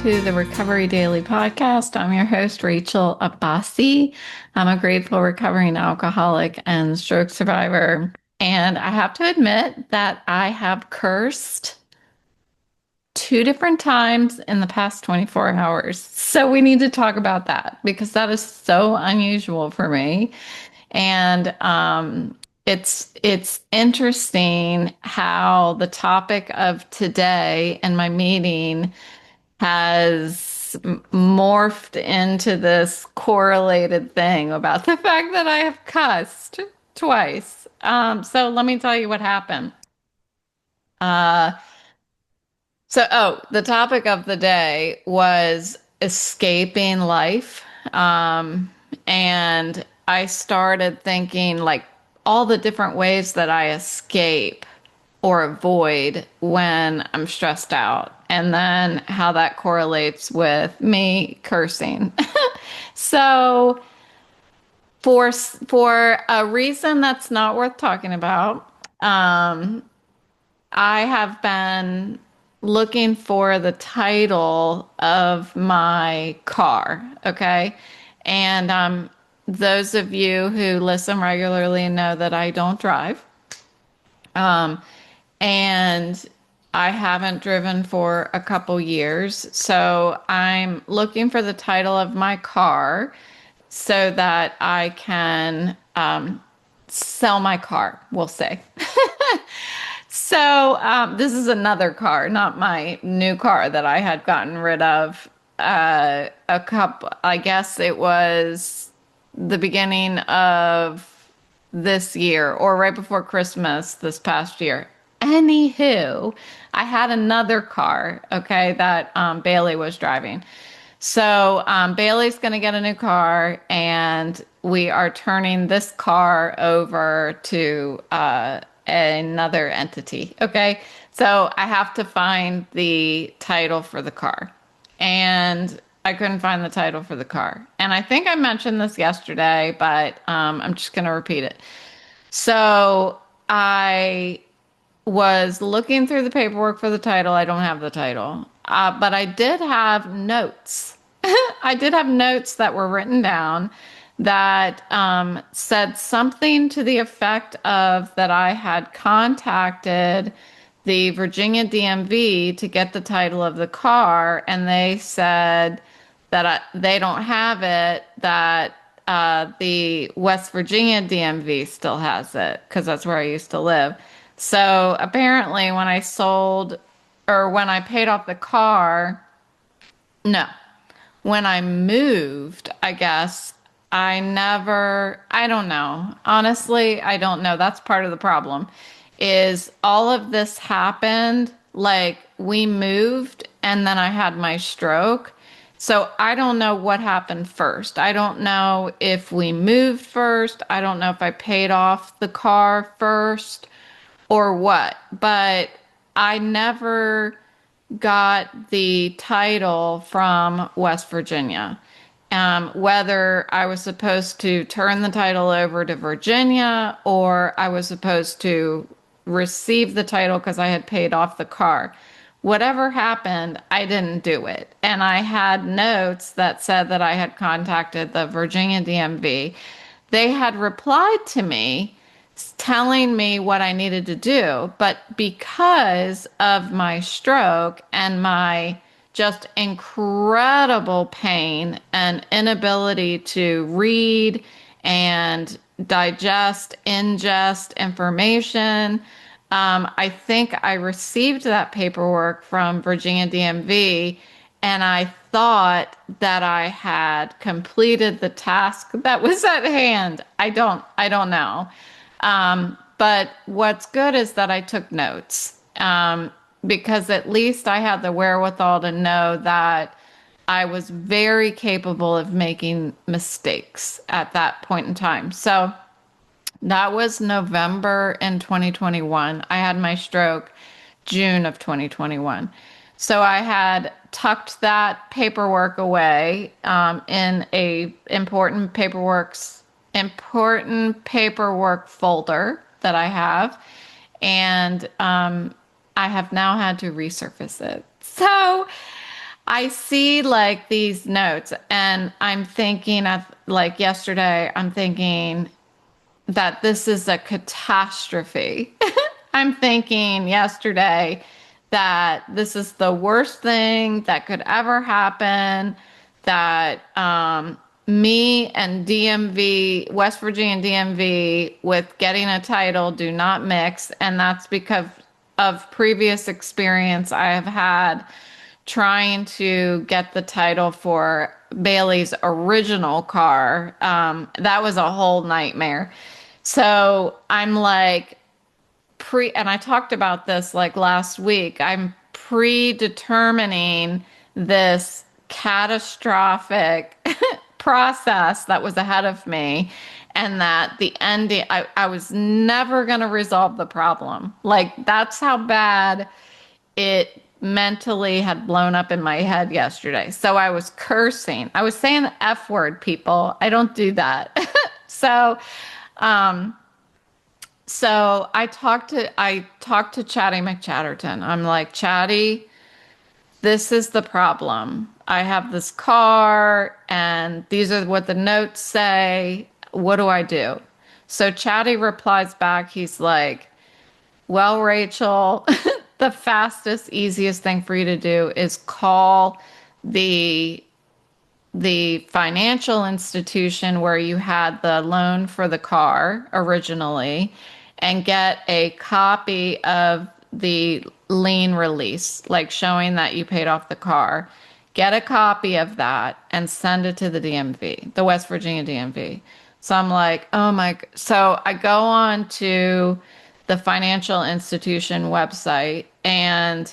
to the Recovery Daily Podcast. I'm your host, Rachel Abbasi. I'm a grateful recovering alcoholic and stroke survivor. And I have to admit that I have cursed two different times in the past 24 hours. So we need to talk about that because that is so unusual for me. And it's interesting how the topic of today and my meeting has morphed into this correlated thing about the fact that I have cussed twice. So let me tell you what happened. Uh, the topic of the day was escaping life. And I started thinking like all the different ways that I escape or avoid when I'm stressed out, and then how that correlates with me cursing. So, for a reason that's not worth talking about, I have been looking for the title of my car. Okay. And those of you who listen regularly know that I don't drive. Um, and I haven't driven for a couple years. So I'm looking for the title of my car so that I can sell my car, we'll say. So this is another car, not my new car that I had gotten rid of a couple, I guess it was the beginning of this year or right before Christmas this past year. Anywho, I had another car, okay, that Bailey was driving. So Bailey's going to get a new car, and we are turning this car over to another entity. Okay. So I have to find the title for the car. And I couldn't find the title for the car. And I think I mentioned this yesterday, but I'm just going to repeat it. So I was looking through the paperwork for the title. I don't have the title, but I did have notes. I did have notes that were written down that said something to the effect of that I had contacted the Virginia DMV to get the title of the car, and they said that they don't have it, that the West Virginia DMV still has it because that's where I used to live. So apparently, when I sold or when I paid off the car, no, when I moved, I guess I don't know. Honestly, I don't know. That's part of the problem is all of this happened like we moved and then I had my stroke. So I don't know what happened first. I don't know if we moved first. I don't know if I paid off the car first or what, but I never got the title from West Virginia. Whether I was supposed to turn the title over to Virginia or I was supposed to receive the title because I had paid off the car. Whatever happened, I didn't do it. And I had notes that said that I had contacted the Virginia DMV. They had replied to me telling me what I needed to do. But because of my stroke and my just incredible pain and inability to read and digest, ingest information, I think I received that paperwork from Virginia DMV and I thought that I had completed the task that was at hand. I don't know. But what's good is that I took notes, because at least I had the wherewithal to know that I was very capable of making mistakes at that point in time. So that was November in 2021. I had my stroke June of 2021. So I had tucked that paperwork away in a important paperwork folder that I have, and I have now had to resurface it. So I see like these notes, and I'm thinking of like yesterday, I'm thinking that this is a catastrophe. I'm thinking yesterday that this is the worst thing that could ever happen, that me and DMV, West Virginia and DMV, with getting a title do not mix. And that's because of previous experience I have had trying to get the title for Bailey's original car. That was a whole nightmare. So I'm like, and I talked about this like last week. I'm predetermining this catastrophic process that was ahead of me, and that the ending, I was never going to resolve the problem. Like, that's how bad it mentally had blown up in my head yesterday. So I was cursing. I was saying the F word, people. I don't do that. So, um, so I talked to Chatty McChatterton. I'm like, Chatty, this is the problem. I have this car and these are what the notes say. What do I do? So Chatty replies back. He's like, well, Rachel, the fastest, easiest thing for you to do is call the the financial institution where you had the loan for the car originally and get a copy of the lien release, like showing that you paid off the car. Get a copy of that and send it to the DMV, the West Virginia DMV. So I'm like, oh my. So I go on to the financial institution website, and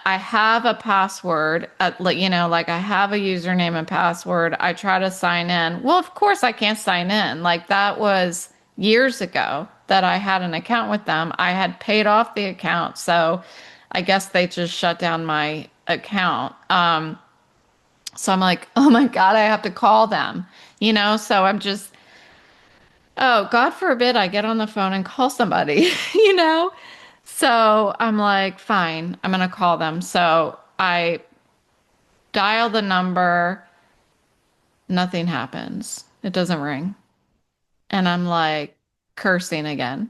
I have a password, like I have a username and password. I try to sign in. Well, of course I can't sign in. Like, that was years ago that I had an account with them. I had paid off the account, so I guess they just shut down my account. So I'm like, oh my God, I have to call them, So I'm just, oh, God forbid I get on the phone and call somebody, you know? So I'm like, fine, I'm gonna call them. So I dial the number, nothing happens. It doesn't ring. And I'm like cursing again.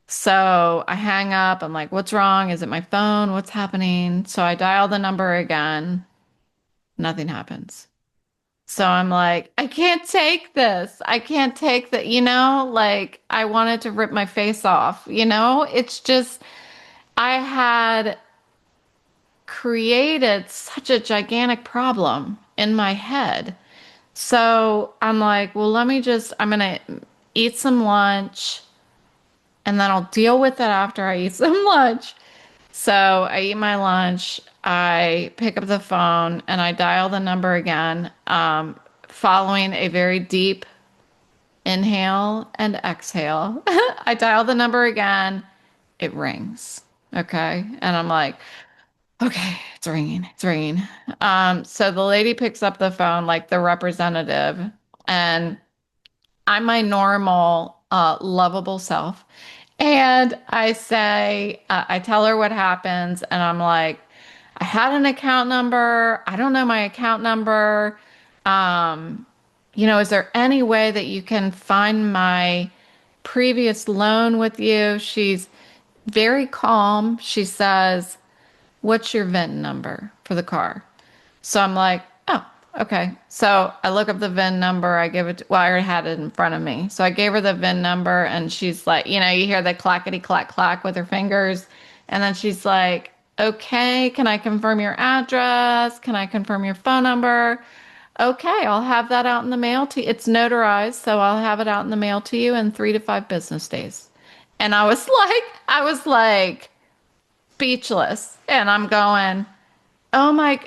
So I hang up. I'm like, what's wrong? Is it my phone? What's happening? So I dial the number again. Nothing happens. So I'm like, I can't take this. I can't take that, like I wanted to rip my face off, It's just, I had created such a gigantic problem in my head. So I'm like, well, I'm going to eat some lunch and then I'll deal with it after I eat some lunch. So I eat my lunch, I pick up the phone and I dial the number again, following a very deep inhale and exhale. I dial the number again, it rings. Okay. And I'm like, okay, it's ringing. It's ringing. So the lady picks up the phone, like the representative, and I'm my normal, lovable self. And I tell her what happens, and I'm like, I had an account number. I don't know my account number. Um, is there any way that you can find my previous loan with you? She's very calm. She says, what's your VIN number for the car? So I'm like, oh, okay. So I look up the VIN number. I give it, well, I already had it in front of me. So I gave her the VIN number and she's like, you hear the clackety clack clack with her fingers. And then she's like, okay, can I confirm your address? Can I confirm your phone number? Okay, I'll have that out in the mail to you. It's notarized, so I'll have it out in the mail to you in 3 to 5 business days. And I was like, speechless. And I'm going, oh my,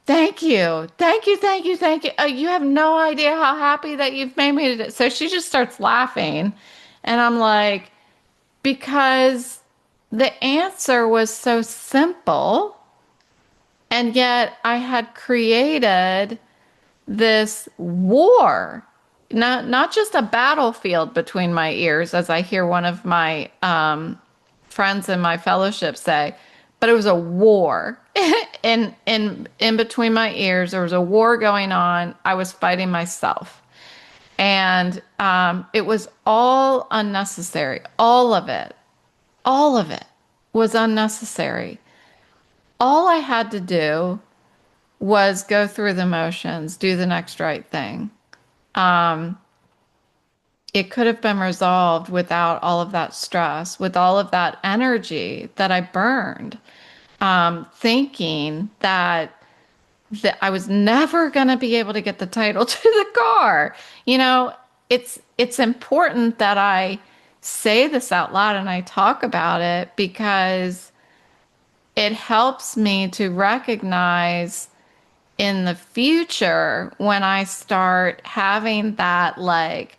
thank you. Thank you. Thank you. Thank you. You have no idea how happy that you've made me today. So she just starts laughing. And I'm like, because the answer was so simple. And yet I had created this war, not just a battlefield between my ears, as I hear one of my friends in my fellowship say, but it was a war. in between my ears. There was a war going on. I was fighting myself. And it was all unnecessary. All of it was unnecessary. All I had to do was go through the motions, do the next right thing. Um, it could have been resolved without all of that stress, with all of that energy that I burned, thinking that I was never going to be able to get the title to the car. You know, it's important that I say this out loud and I talk about it because it helps me to recognize in the future when I start having that like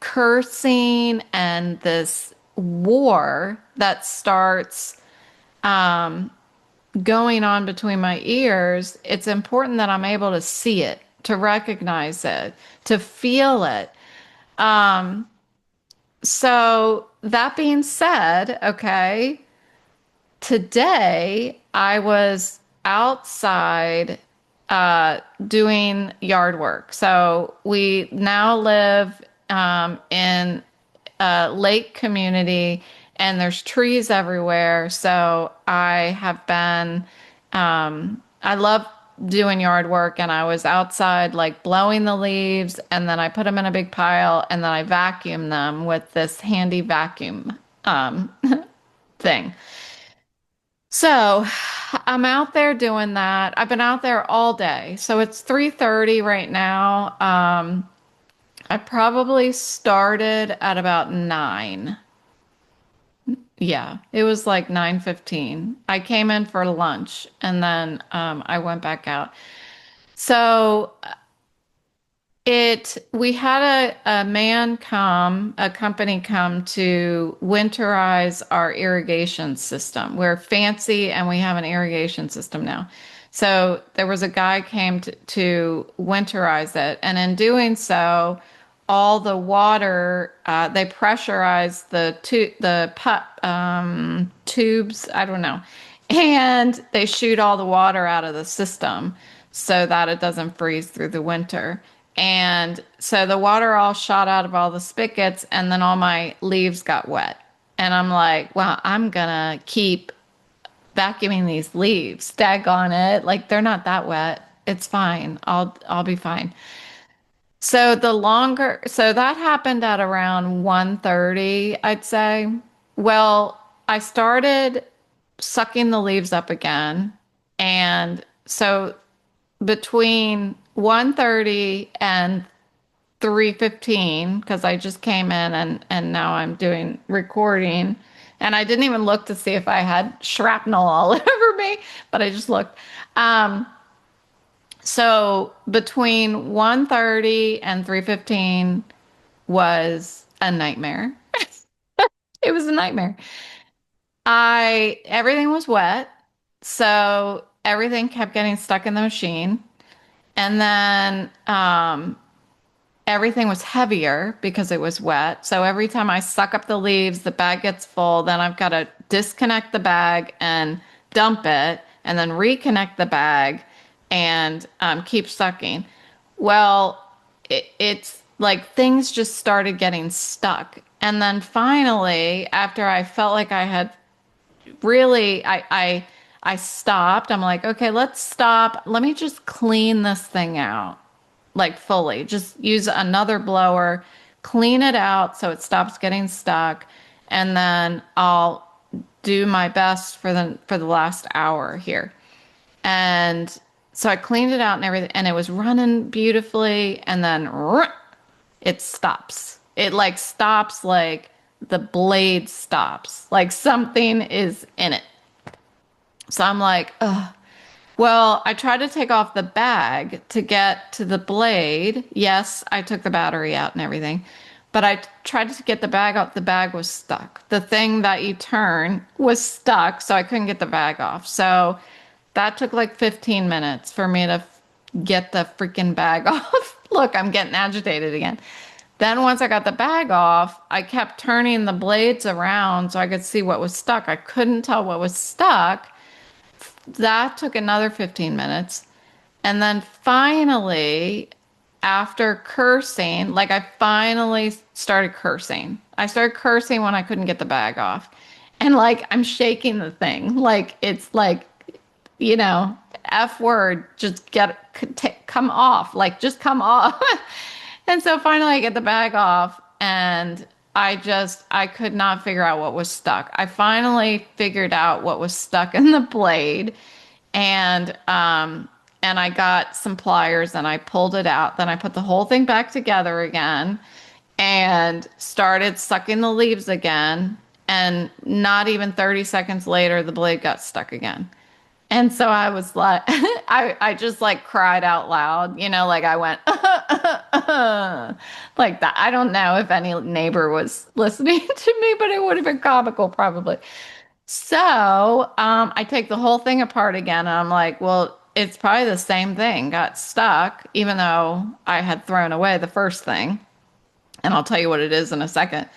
cursing and this war that starts going on between my ears, it's important that I'm able to see it, to recognize it, to feel it. So that being said, okay, today I was outside doing yard work. So we now live in a lake community and there's trees everywhere. So I have been, I love doing yard work and I was outside like blowing the leaves and then I put them in a big pile and then I vacuum them with this handy vacuum thing. So I'm out there doing that. I've been out there all day. So it's 3:30 right now. I probably started at about 9. Yeah, it was like 9:15. I came in for lunch and then I went back out. So we had a man come, a company come to winterize our irrigation system. We're fancy and we have an irrigation system now. So there was a guy came to winterize it, and in doing so, all the water they pressurized the tubes. I don't know, and they shoot all the water out of the system so that it doesn't freeze through the winter. And so the water all shot out of all the spigots, and then all my leaves got wet. And I'm like, well, I'm gonna keep vacuuming these leaves. Daggone it. Like they're not that wet. It's fine. I'll be fine. So that happened at around 1:30, I'd say. Well, I started sucking the leaves up again. And so between 1:30 and 3:15, because I just came in and now I'm doing recording, and I didn't even look to see if I had shrapnel all over me, but I just looked. Um, so between 1:30 and 3:15 was a nightmare. It was a nightmare. I Everything was wet, so everything kept getting stuck in the machine. And then everything was heavier because it was wet. So every time I suck up the leaves, the bag gets full. Then I've got to disconnect the bag and dump it, and then reconnect the bag and keep sucking. Well, it's like things just started getting stuck. And then finally, after I felt like I had really, I stopped. I'm like, okay, let's stop. Let me just clean this thing out like fully. Just use another blower, clean it out so it stops getting stuck, and then I'll do my best for the last hour here. And so I cleaned it out and everything, and it was running beautifully, and then it stops. It like stops, like the blade stops, like something is in it. So I'm like, ugh. Well, I tried to take off the bag to get to the blade. Yes, I took the battery out and everything, but I tried to get the bag out. The bag was stuck. The thing that you turn was stuck, so I couldn't get the bag off. So that took like 15 minutes for me to get the freaking bag off. Look, I'm getting agitated again. Then once I got the bag off, I kept turning the blades around so I could see what was stuck. I couldn't tell what was stuck. that took another 15 minutes. And then finally, after cursing, like I finally started cursing. I started cursing when I couldn't get the bag off. And like I'm shaking the thing. Like it's like, you know, F word, just come off. Like just come off. And so finally I get the bag off and I could not figure out what was stuck. I finally figured out what was stuck in the blade and I got some pliers and I pulled it out. Then I put the whole thing back together again and started sucking the leaves again. And not even 30 seconds later, the blade got stuck again. And so I was like, I just like cried out loud, you know, like I went like that. I don't know if any neighbor was listening to me, but it would have been comical probably. So I take the whole thing apart again, and I'm like, well, it's probably the same thing. Got stuck, even though I had thrown away the first thing. And I'll tell you what it is in a second.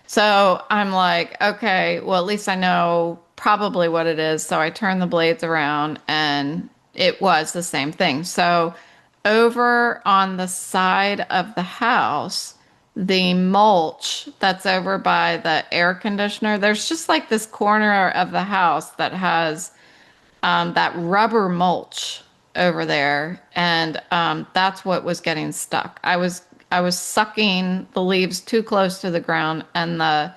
So I'm like, okay, well, at least I know probably what it is. So I turn the blades around, and it was the same thing. So over on the side of the house, the mulch that's over by the air conditioner, there's just like this corner of the house that has that rubber mulch over there, and that's what was getting stuck. I was sucking the leaves too close to the ground, and the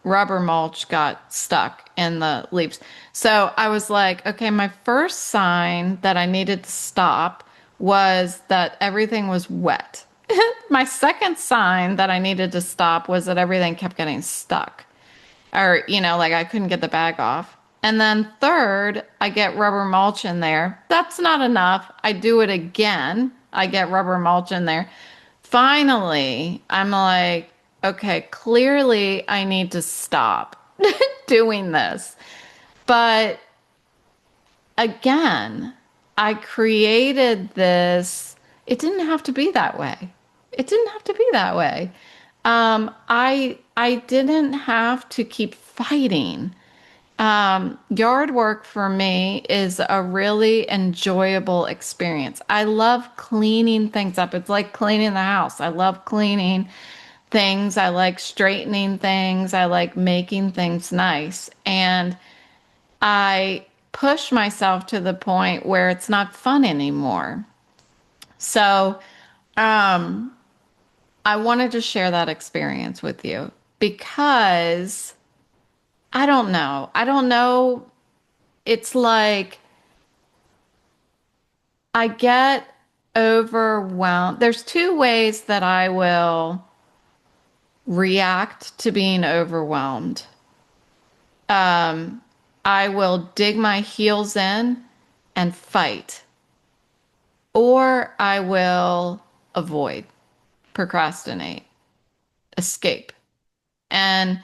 rubber mulch got stuck in the leaves. So I was like, okay, my first sign that I needed to stop was that everything was wet. My second sign that I needed to stop was that everything kept getting stuck, or, you know, like I couldn't get the bag off. And then third, I get rubber mulch in there. That's not enough. I do it again. I get rubber mulch in there. Finally, I'm like, okay, clearly I need to stop doing this. But again, I created this. It didn't have to be that way. It didn't have to be that way. I didn't have to keep fighting. Yard work for me is a really enjoyable experience. I love cleaning things up. It's like cleaning the house. I love cleaning things. I like straightening things. I like making things nice. And I push myself to the point where it's not fun anymore. So, I wanted to share that experience with you because I don't know. I don't know. It's like I get overwhelmed. There's two ways that I will react to being overwhelmed. I will dig my heels in and fight, or I will avoid, procrastinate, escape. And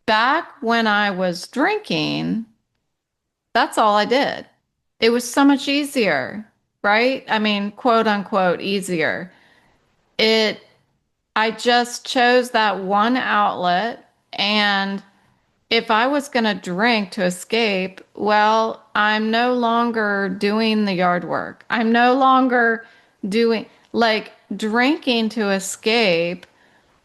back when I was drinking, that's all I did. It was so much easier, right? I mean, quote unquote, easier. It, I just chose that one outlet. And if I was going to drink to escape, well, I'm no longer doing the yard work. I'm no longer doing, like, drinking to escape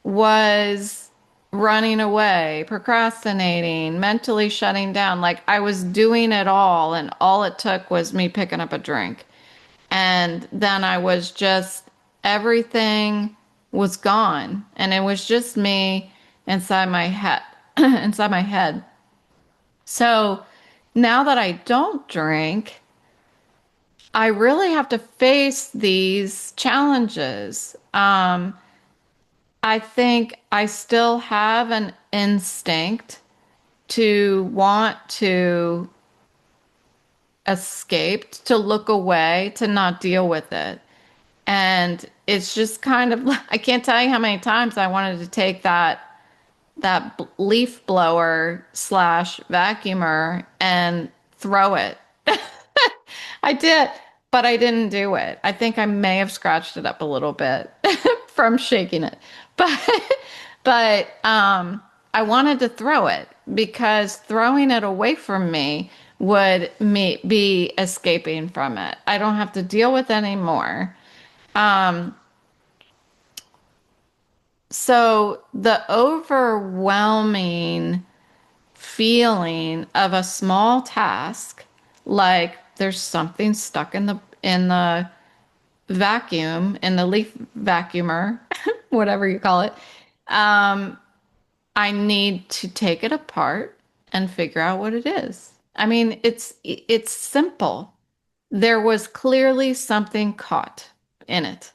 was running away, procrastinating, mentally shutting down. Like I was doing it all, and all it took was me picking up a drink. And then I was just, everything was gone. And it was just me inside my head, inside my head. So now that I don't drink, I really have to face these challenges. I think I still have an instinct to want to escape, to look away, to not deal with it. And it's just kind of, I can't tell you how many times I wanted to take that leaf blower slash vacuumer and throw it. I did, but I didn't do it. I think I may have scratched it up a little bit from shaking it. But but I wanted to throw it because throwing it away from me would be escaping from it. I don't have to deal with anymore. Um, so the overwhelming feeling of a small task, like there's something stuck in the vacuum, in the leaf vacuumer, whatever you call it. Um, I need to take it apart and figure out what it is. I mean, it's simple. There was clearly something caught in it.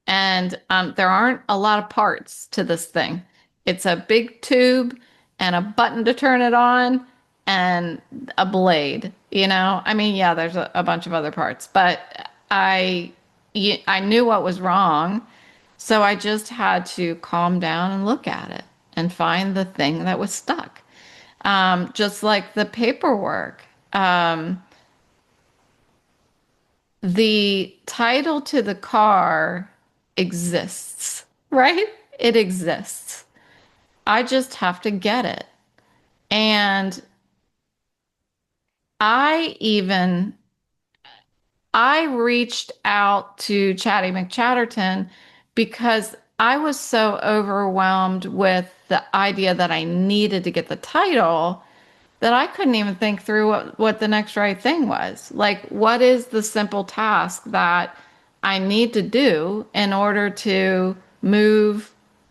And there aren't a lot of parts to this thing. It's a big tube and a button to turn it on and a blade, you know? I mean, yeah, there's a bunch of other parts, but I knew what was wrong, so I just had to calm down and look at it and find the thing that was stuck. Just like the paperwork. The title to the car exists, right? It exists. I just have to get it. And I even I reached out to ChattyMcChatterton because I was so overwhelmed with the idea that I needed to get the title that I couldn't even think through what the next right thing was. Like, what is the simple task that I need to do in order to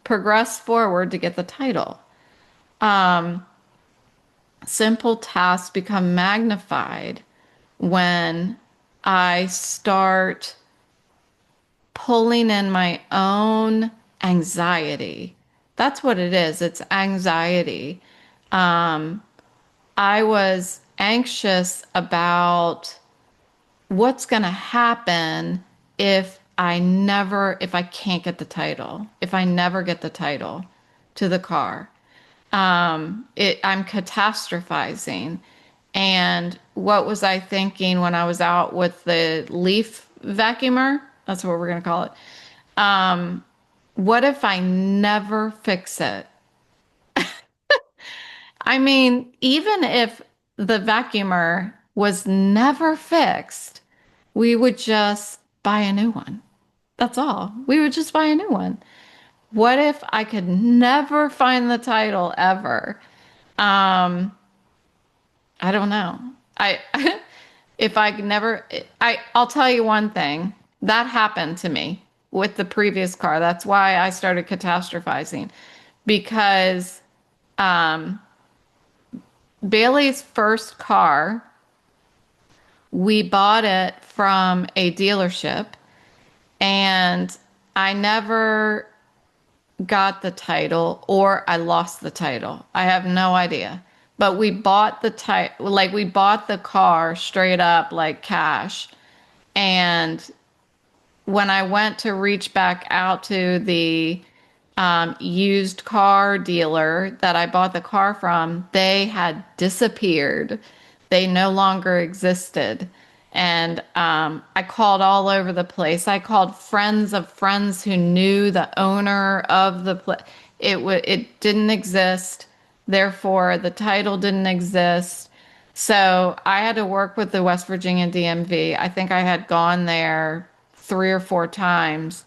progress forward to get the title? Um, Simple tasks become magnified when I start pulling in my own anxiety. That's what it is. It's anxiety. Um, I was anxious about what's going to happen if I can't get the title, if I never get the title to the car. I'm catastrophizing. And what was I thinking when I was out with the leaf vacuumer? That's what we're going to call it. What if I never fix it? I mean, even if the vacuumer was never fixed, we would just buy a new one. That's all. We would just buy a new one. What if I could never find the title ever? Um, I don't know. I if I could never I'll tell you one thing. That happened to me with the previous car. That's why I started catastrophizing because Bailey's first car, we bought it from a dealership and I never got the title or I lost the title. I have no idea. But we bought the like we bought the car straight up like cash. And when I went to reach back out to the used car dealer that I bought the car from, they had disappeared. They no longer existed. And I called all over the place. I called friends of friends who knew the owner of the place. It didn't exist. Therefore, the title didn't exist. So I had to work with the West Virginia DMV. I think I had gone there 3 or 4 times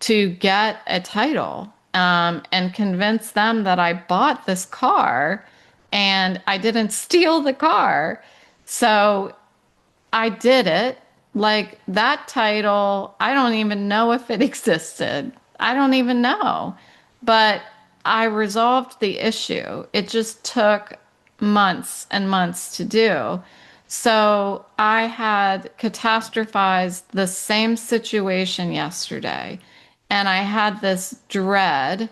to get a title and convince them that I bought this car and I didn't steal the car. So I did it. Like that title, I don't even know if it existed. I don't even know. But I resolved the issue. It just took months and months to do. So I had catastrophized the same situation yesterday, and I had this dread,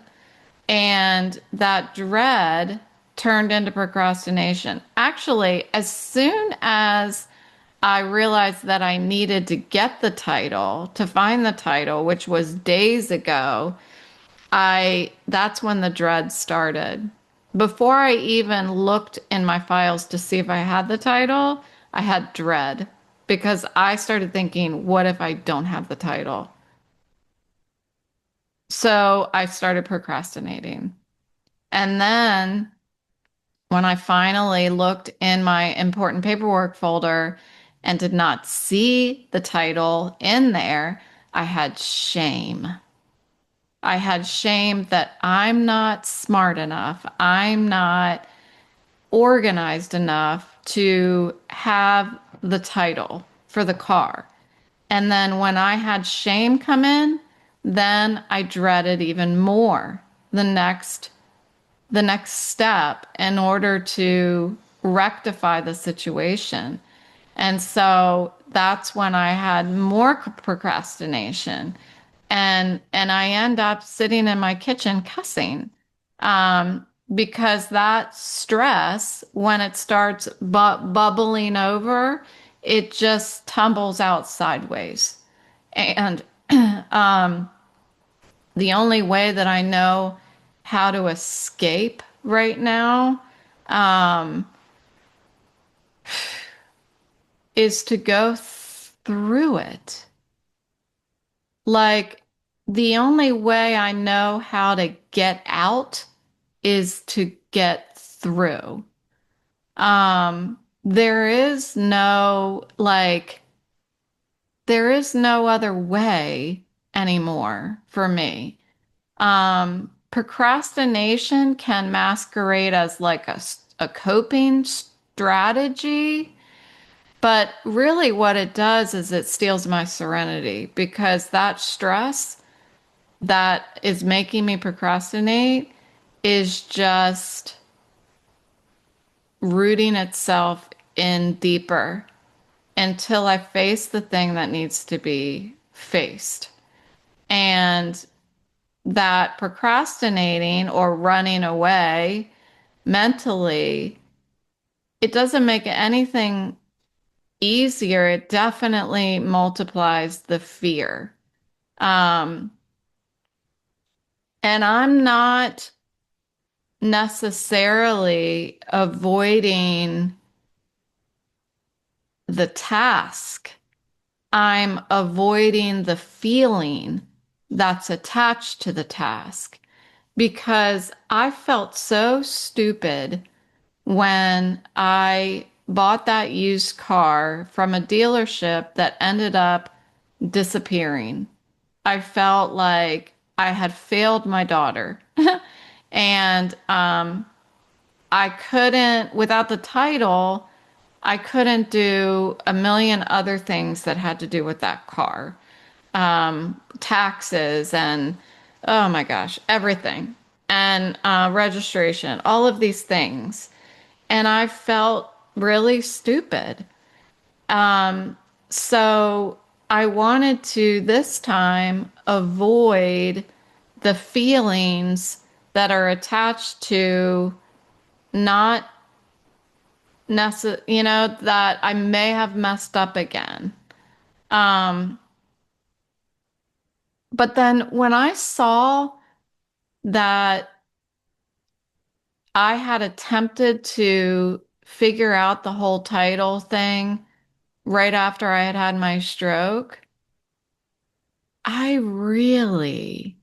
and that dread turned into procrastination. Actually, as soon as I realized that I needed to get the title, to find the title, which was days ago, that's when the dread started. Before I even looked in my files to see if I had the title, I had dread because I started thinking, what if I don't have the title? So I started procrastinating. And then When I finally looked in my important paperwork folder and did not see the title in there, I had shame. I had shame that I'm not smart enough. I'm not organized enough to have the title for the car. And then when I had shame come in, then I dreaded even more the next step in order to rectify the situation. And so that's when I had more procrastination. And I end up sitting in my kitchen cussing. Because that stress, when it starts bubbling over, it just tumbles out sideways. And the only way that I know how to escape right now is to go through it. Like, the only way I know how to get out is to get through. There is no, like, there is no other way anymore for me. Procrastination can masquerade as like a coping strategy, but really what it does is it steals my serenity because that stress that is making me procrastinate is just rooting itself in deeper until I face the thing that needs to be faced. And that procrastinating or running away mentally, it doesn't make anything easier. It definitely multiplies the fear. Um, and I'm not necessarily avoiding the task. I'm avoiding the feeling that's attached to the task because I felt so stupid when I bought that used car from a dealership that ended up disappearing. I felt like I had failed my daughter. And I couldn't, without the title, I couldn't do a million other things that had to do with that car. Taxes and, oh my gosh, everything. And registration, all of these things. And I felt really stupid. So I wanted to this time avoid the feelings that are attached to not that I may have messed up again. Um, but then when I saw that I had attempted to figure out the whole title thing right after I had had my stroke, I really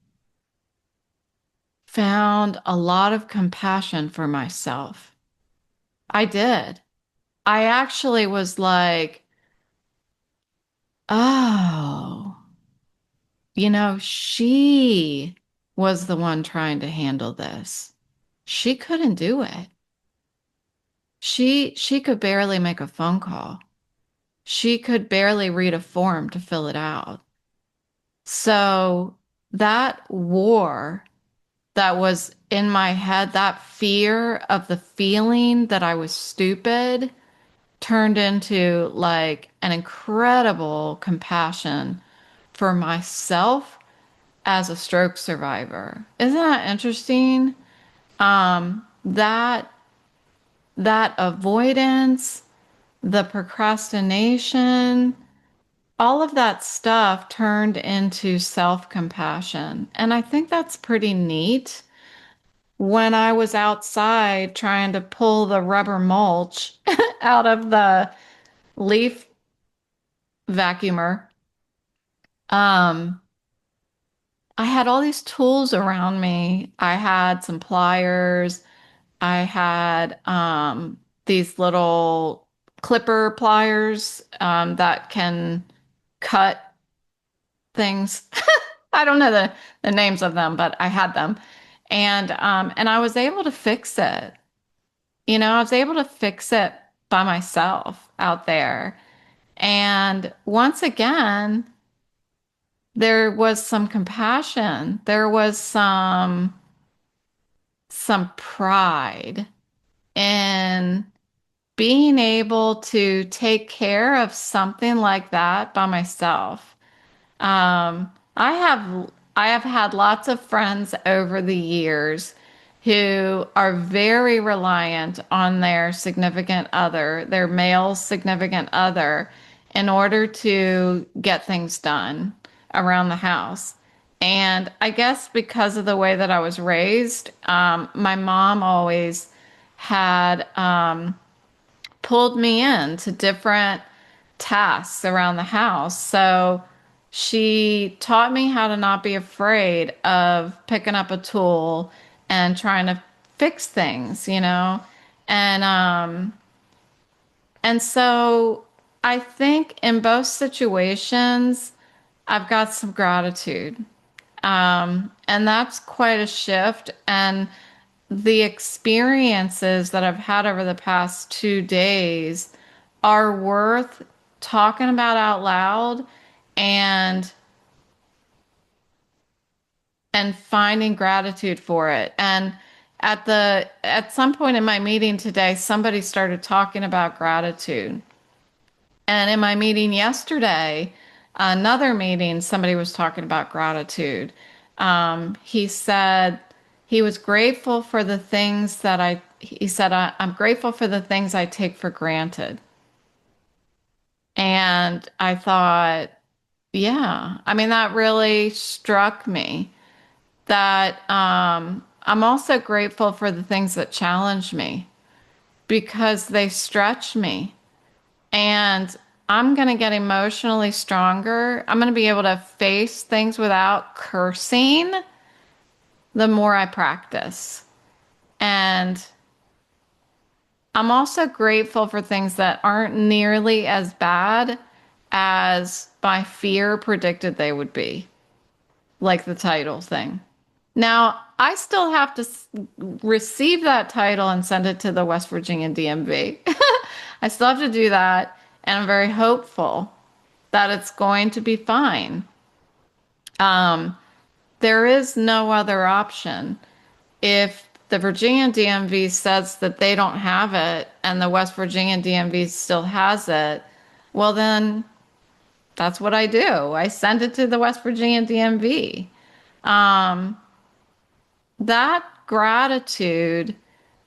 found a lot of compassion for myself. I did. I actually was like, oh, she was the one trying to handle this. She couldn't do it. She could barely make a phone call. She could barely read a form to fill it out. So that war that was in my head, that fear of the feeling that I was stupid, turned into like an incredible compassion for myself as a stroke survivor. Isn't that interesting? That avoidance, the procrastination, all of that stuff turned into self-compassion. And I think that's pretty neat. When I was outside trying to pull the rubber mulch out of the leaf vacuumer, um, I had all these tools around me. I had some pliers, I had these little clipper pliers that can cut things. I don't know the names of them, but I had them. And I was able to fix it. I was able to fix it by myself out there. And once again, there was some compassion. There was some pride in being able to take care of something like that by myself. I have had lots of friends over the years who are very reliant on their significant other, their male significant other, in order to get things done around the house. And I guess because of the way that I was raised, my mom always had pulled me in to different tasks around the house. So she taught me how to not be afraid of picking up a tool and trying to fix things. And so I think in both situations I've got some gratitude. And that's quite a shift. And the experiences that I've had over the past 2 days are worth talking about out loud and and finding gratitude for it. And at some point in my meeting today, somebody started talking about gratitude. And in my meeting yesterday, another meeting, somebody was talking about gratitude. He said he was grateful for the things that he said, I'm grateful for the things I take for granted. And I thought, yeah, I mean, that really struck me that I'm also grateful for the things that challenge me because they stretch me. And I'm going to get emotionally stronger. I'm going to be able to face things without cursing the more I practice. And I'm also grateful for things that aren't nearly as bad as my fear predicted they would be, like the title thing. Now, I still have to receive that title and send it to the West Virginia DMV. I still have to do that, and I'm very hopeful that it's going to be fine. Um, there is no other option. If the Virginia DMV says that they don't have it and the West Virginia DMV still has it, well, then that's what I do. I send it to the West Virginia DMV. Um, that gratitude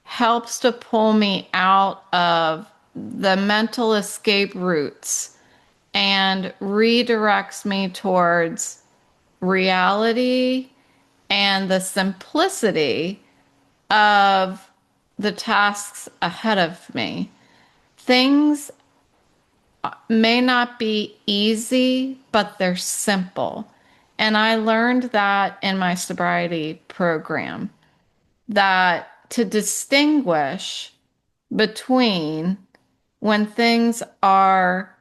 helps to pull me out of the mental escape routes and redirects me towards reality and the simplicity of the tasks ahead of me. Things may not be easy, but they're simple. And I learned that in my sobriety program, that to distinguish between when things are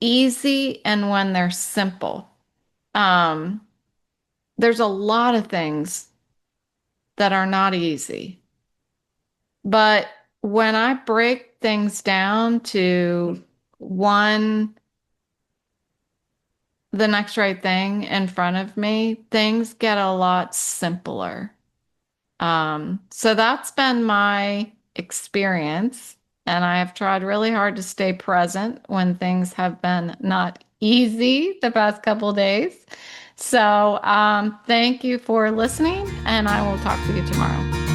easy and when they're simple. Um, there's a lot of things that are not easy. But when I break things down to one, the next right thing in front of me, things get a lot simpler. So that's been my experience, and I have tried really hard to stay present when things have been not easy the past couple days. So, thank you for listening, and I will talk to you tomorrow.